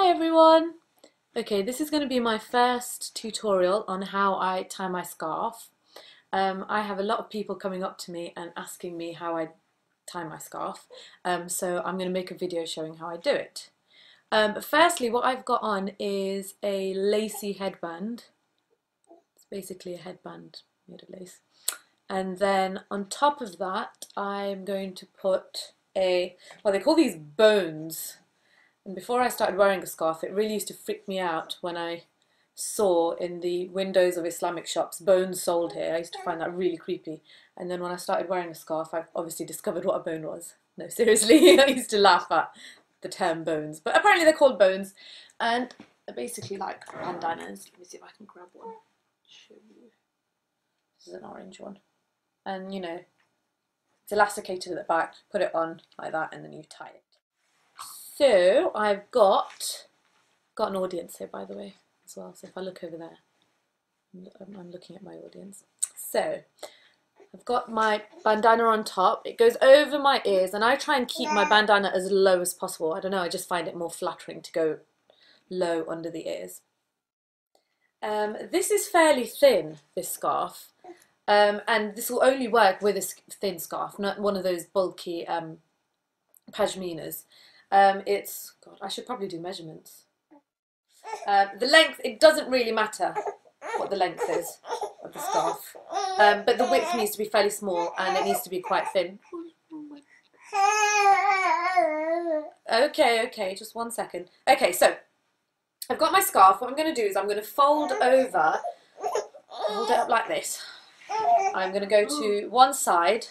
Hi everyone! Okay, this is going to be my first tutorial on how I tie my scarf. I have a lot of people coming up to me and asking me how I tie my scarf, so I'm going to make a video showing how I do it. But firstly, what I've got on is a lacy headband. It's basically a headband made of lace. And then on top of that, I'm going to put well, they call these bones. And before I started wearing a scarf, it really used to freak me out when I saw in the windows of Islamic shops bones sold here. I used to find that really creepy. And then when I started wearing a scarf, I obviously discovered what a bone was. No, seriously, I used to laugh at the term bones. But apparently they're called bones. And they're basically like bandanas. Let me see if I can grab one. Show you. This is an orange one. And you know, it's elasticated at the back. Put it on like that and then you tie it. So I've got an audience here, by the way, as well. So if I look over there, I'm looking at my audience. So I've got my bandana on top. It goes over my ears, and I try and keep my bandana as low as possible. I don't know, I just find it more flattering to go low under the ears. This is fairly thin, this scarf, and this will only work with a thin scarf, not one of those bulky pashminas. God, I should probably do measurements. The length, it doesn't really matter what the length is of the scarf, but the width needs to be fairly small and it needs to be quite thin. Okay, just 1 second. Okay, so I've got my scarf. What I'm going to do is I'm going to hold it up like this. I'm going to go to one side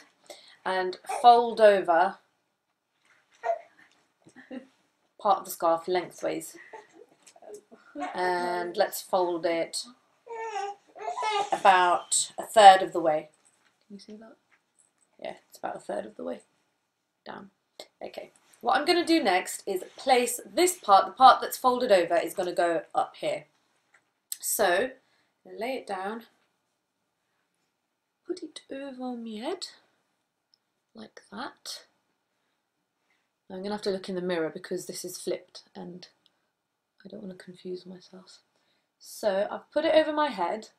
and fold over part of the scarf lengthways, and let's fold it about a third of the way. Can you see that? Yeah, it's about a third of the way down. Okay, what I'm going to do next is place this part, the part that's folded over is going to go up here. So I'm going to lay it down, put it over my head like that. I'm going to have to look in the mirror because this is flipped and I don't want to confuse myself. So I've put it over my head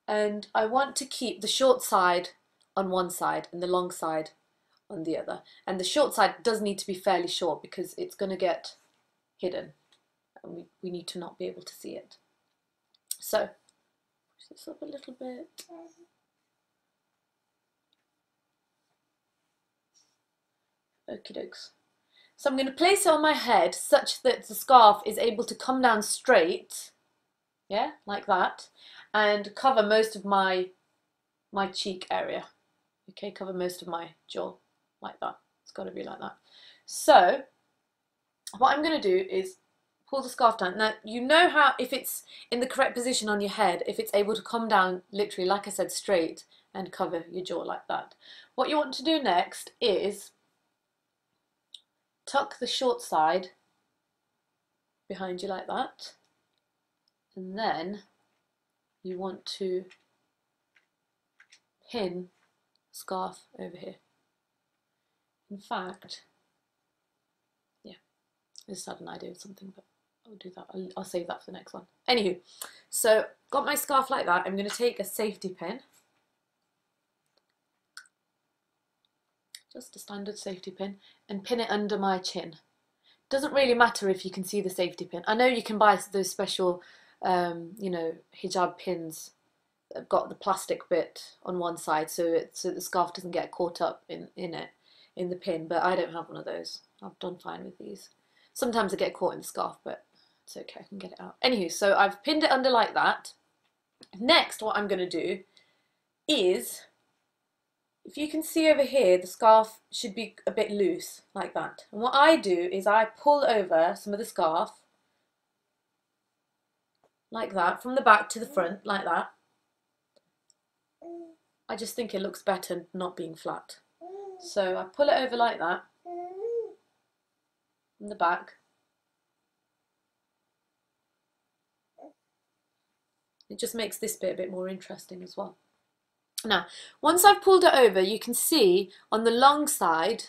and I want to keep the short side on one side and the long side on the other. And the short side does need to be fairly short because it's going to get hidden and we need to not be able to see it. So push this up a little bit. Okie dokes. So I'm going to place it on my head such that the scarf is able to come down straight, yeah, like that, and cover most of my cheek area. Okay, cover most of my jaw, like that. It's got to be like that. So what I'm going to do is pull the scarf down. Now, you know how, if it's in the correct position on your head, if it's able to come down literally, like I said, straight and cover your jaw like that. What you want to do next is tuck the short side behind you like that, and then you want to pin the scarf over here. In fact, yeah, I just had an idea of something, but I'll do that. I'll save that for the next one. Anywho, so got my scarf like that. I'm going to take a safety pin, just a standard safety pin, and pin it under my chin. Doesn't really matter if you can see the safety pin. I know you can buy those special, you know, hijab pins that have got the plastic bit on one side so the scarf doesn't get caught up in the pin, but I don't have one of those. I've done fine with these. Sometimes I get caught in the scarf, but it's okay, I can get it out. Anywho, so I've pinned it under like that. Next, what I'm going to do is, if you can see over here, the scarf should be a bit loose, like that. And what I do is I pull over some of the scarf, like that, from the back to the front, like that. I just think it looks better not being flat. So I pull it over like that, from the back. It just makes this bit a bit more interesting as well. Now, once I've pulled it over, you can see on the long side,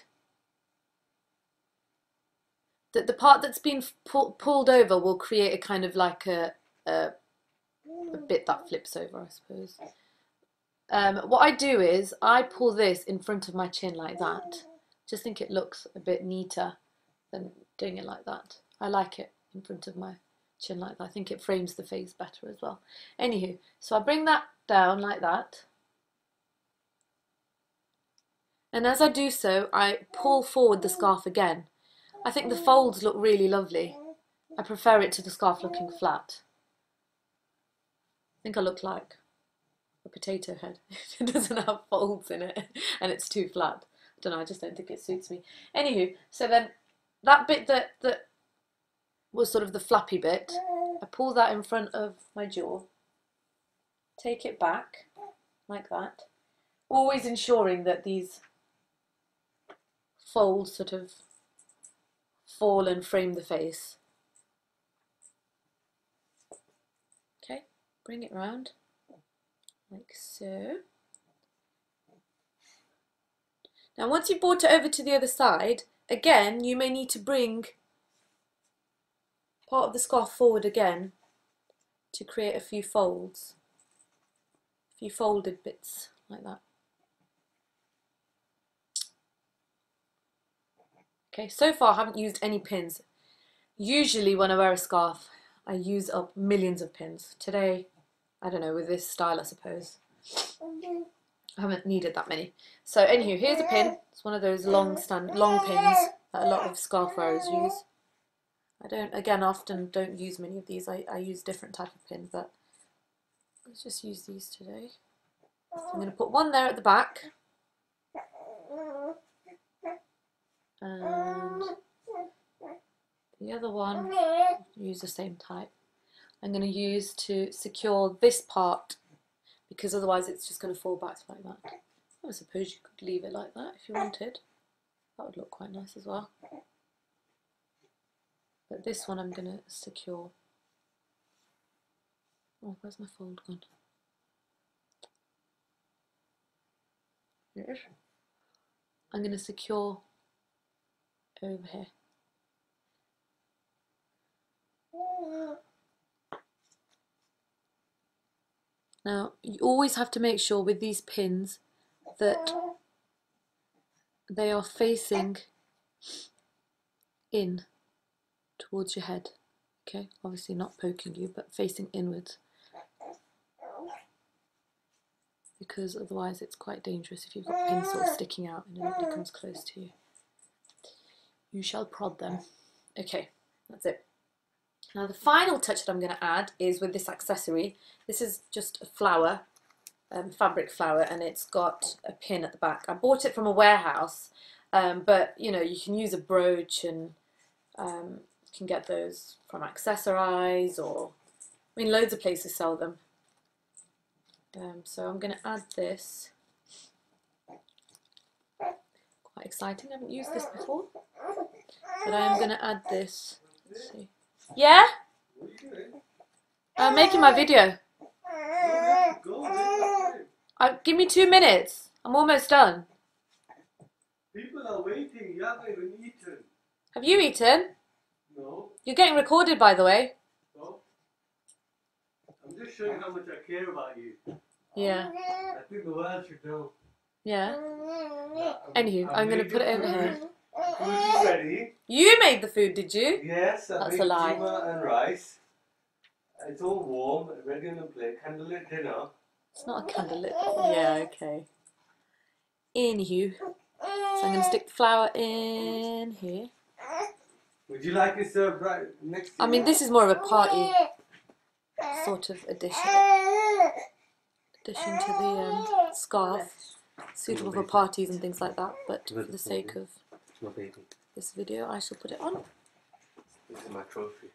the part that's been pulled over will create a kind of like a bit that flips over, I suppose. What I do is I pull this in front of my chin like that. Just think it looks a bit neater than doing it like that. I like it in front of my chin like that. I think it frames the face better as well. Anywho, so I bring that down like that. And as I do so, I pull forward the scarf again. I think the folds look really lovely. I prefer it to the scarf looking flat. I think I look like a potato head. It doesn't have folds in it and it's too flat. I don't know, I just don't think it suits me. Anywho, so then that bit that was sort of the flappy bit, I pull that in front of my jaw, take it back like that, always ensuring that these folds sort of fall and frame the face. Okay, bring it round like so. Now once you've brought it over to the other side, again you may need to bring part of the scarf forward again to create a few folds, a few folded bits like that. Okay, so far I haven't used any pins. Usually when I wear a scarf I use up millions of pins. Today, I don't know, with this style I suppose, I haven't needed that many. So anywho, here's a pin. It's one of those long pins that a lot of scarf wearers use. I often don't use many of these. I use different type of pins, but let's just use these today. So I'm going to put one there at the back. And the other one, use the same type. I'm going to use to secure this part, because otherwise it's just going to fall back like that. I suppose you could leave it like that if you wanted. That would look quite nice as well. But this one I'm going to secure. Oh, where's my fold gone? Here. I'm going to secure over here. Now, you always have to make sure with these pins that they are facing in towards your head. Okay, obviously not poking you, but facing inwards. Because otherwise it's quite dangerous if you've got pins sort of sticking out and nobody comes close to you. You shall prod them. Okay, that's it. Now the final touch that I'm going to add is with this accessory. This is just a flower, fabric flower, and it's got a pin at the back. I bought it from a warehouse, but you know, you can use a brooch, and you can get those from Accessorize, or I mean loads of places sell them. So I'm going to add this. Quite exciting, I haven't used this before, but I am going to add this. Let's see. Yeah? I'm making my video. Give me 2 minutes. I'm almost done. People are waiting. You haven't even eaten. Have you eaten? No. You're getting recorded, by the way. No. I'm just showing how much I care about you. Yeah. I think the world should know. Yeah. Anywho, I'm going to put it over here. Food is ready. You made the food, did you? Yes, I That's made a lie. keema and rice. It's all warm, ready on the plate. Candlelit dinner. It's not a candlelit. Yeah, okay. Anywho, so I'm going to stick the flour in here. Would you like it served right next to you? I mean, this is more of a party sort of addition to the scarf, suitable for parties and things like that, but for the sake of this video I shall put it on. This is my trophy.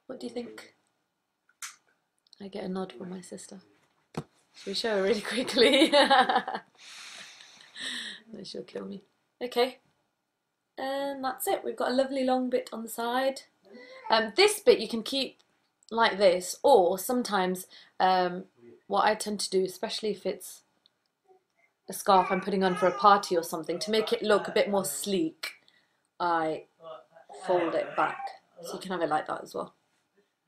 What do you think? I get a nod from my sister. Should we show her really quickly? No, she'll kill me. Okay, and that's it. We've got a lovely long bit on the side. This bit you can keep like this, or sometimes what I tend to do, especially if it's a scarf I'm putting on for a party or something, to make it look a bit more sleek, I fold it back. So you can have it like that as well.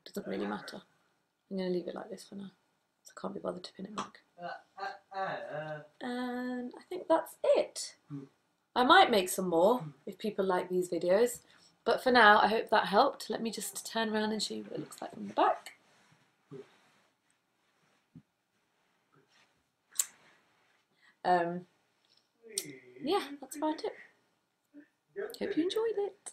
Doesn't really matter. I'm going to leave it like this for now. So I can't be bothered to pin it back. And I think that's it. I might make some more if people like these videos. But for now, I hope that helped. Let me just turn around and show you what it looks like from the back. Yeah, that's about it. Hope you enjoyed it.